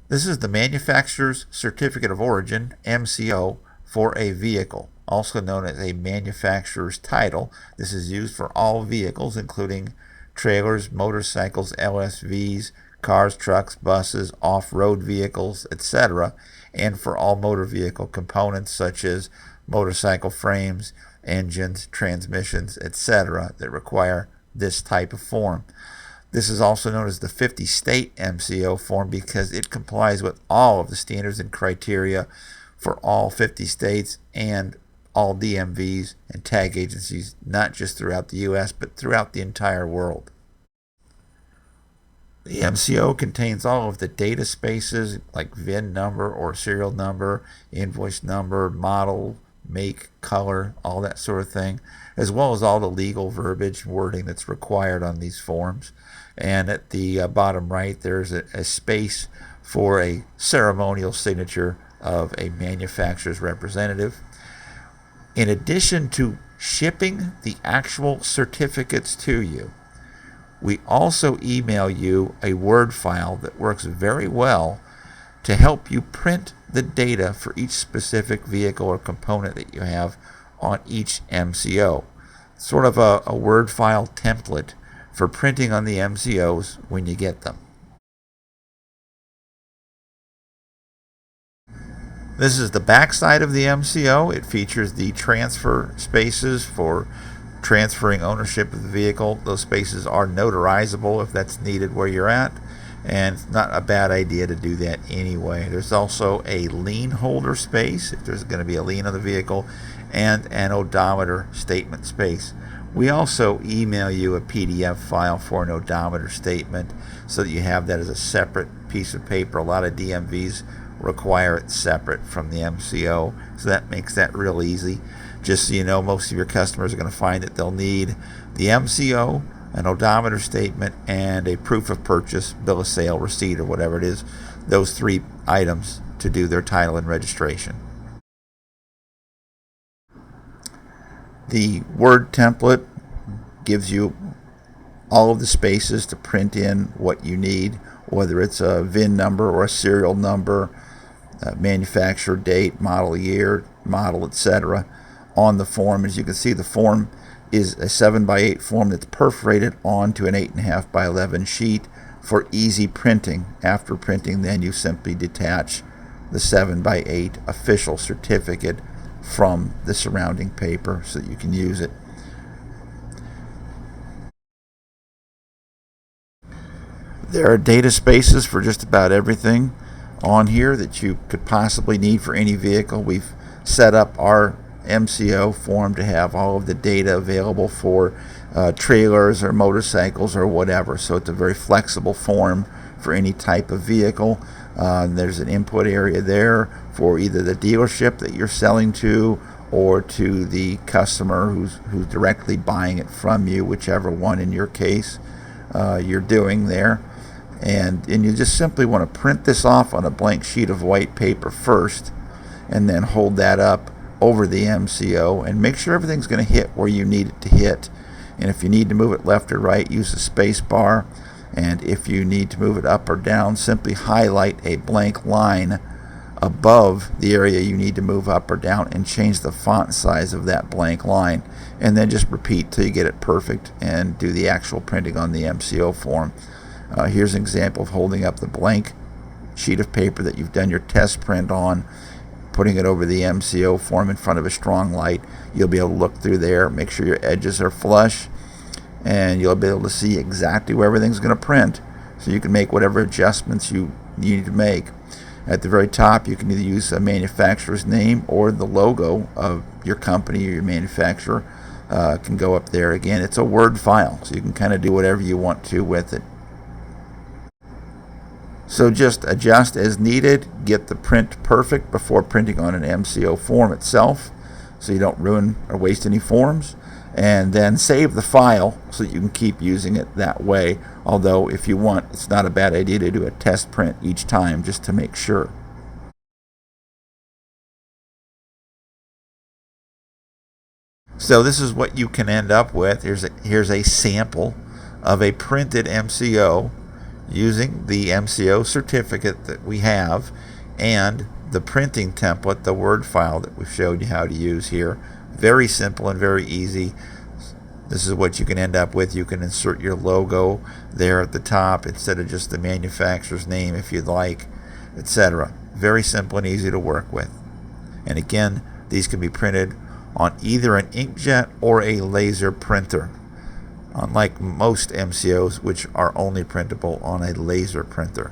This is the manufacturer's certificate of origin, MCO, for a vehicle, also known as a manufacturer's title. This is used for all vehicles, including trailers, motorcycles, LSVs, cars, trucks, buses, off-road vehicles, etc., and for all motor vehicle components such as motorcycle frames, engines, transmissions, etc., that require this type of form. This is also known as the 50-state MCO form because it complies with all of the standards and criteria for all 50 states and all DMVs and tag agencies, not just throughout the U.S., but throughout the entire world. The MCO contains all of the data spaces like VIN number or serial number, invoice number, model, make, color, all that sort of thing, as well as all the legal verbiage wording that's required on these forms. And at the bottom right, there's a space for a ceremonial signature of a manufacturer's representative. In addition to shipping the actual certificates to you, we also email you a Word file that works very well to help you print the data for each specific vehicle or component that you have on each MCO. Sort of a Word file template for printing on the MCOs when you get them. This is the back side of the MCO. It features the transfer spaces for transferring ownership of the vehicle. Those spaces are notarizable if that's needed where you're at, and it's not a bad idea to do that anyway. There's also a lien holder space if there's going to be a lien on the vehicle, and an odometer statement space. We also email you a PDF file for an odometer statement so that you have that as a separate piece of paper. A lot of DMVs require it separate from the MCO, so that makes that real easy. Just so you know, most of your customers are going to find that they'll need the MCO, an odometer statement, and a proof of purchase, bill of sale, receipt, or whatever it is, those three items to do their title and registration. The Word template gives you all of the spaces to print in what you need, whether it's a VIN number or a serial number, manufacturer date, model year, model, etc. on the form. As you can see, the form is a 7x8 form that's perforated onto an 8.5 by 11 sheet for easy printing. After printing, then you simply detach the 7x8 official certificate from the surrounding paper so that you can use it. There are data spaces for just about everything on here that you could possibly need for any vehicle. We've set up our MCO form to have all of the data available for trailers or motorcycles or whatever. So it's a very flexible form for any type of vehicle. There's an input area there for either the dealership that you're selling to or to the customer who's directly buying it from you, whichever one in your case you're doing there. And you just simply want to print this off on a blank sheet of white paper first, and then hold that up over the MCO and make sure everything's going to hit where you need it to hit. And if you need to move it left or right, use the space bar. And if you need to move it up or down, simply highlight a blank line above the area you need to move up or down and change the font size of that blank line. And then just repeat till you get it perfect and do the actual printing on the MCO form. Here's an example of holding up the blank sheet of paper that you've done your test print on, putting it over the MCO form in front of a strong light. You'll be able to look through there, make sure your edges are flush, and you'll be able to see exactly where everything's going to print, so you can make whatever adjustments you need to make. At the very top, you can either use a manufacturer's name or the logo of your company or your manufacturer can go up there. Again, it's a Word file, so you can kind of do whatever you want to with it. So just adjust as needed, get the print perfect before printing on an MCO form itself so you don't ruin or waste any forms, and then save the file so that you can keep using it that way. Although if you want, it's not a bad idea to do a test print each time just to make sure. So this is what you can end up with. Here's a sample of a printed MCO. using the MCO certificate that we have and the printing template, the Word file that we've showed you how to use here. Very simple and very easy. This is what you can end up with. You can insert your logo there at the top instead of just the manufacturer's name if you'd like, etc. Very simple and easy to work with. And again, these can be printed on either an inkjet or a laser printer, unlike most MCOs, which are only printable on a laser printer.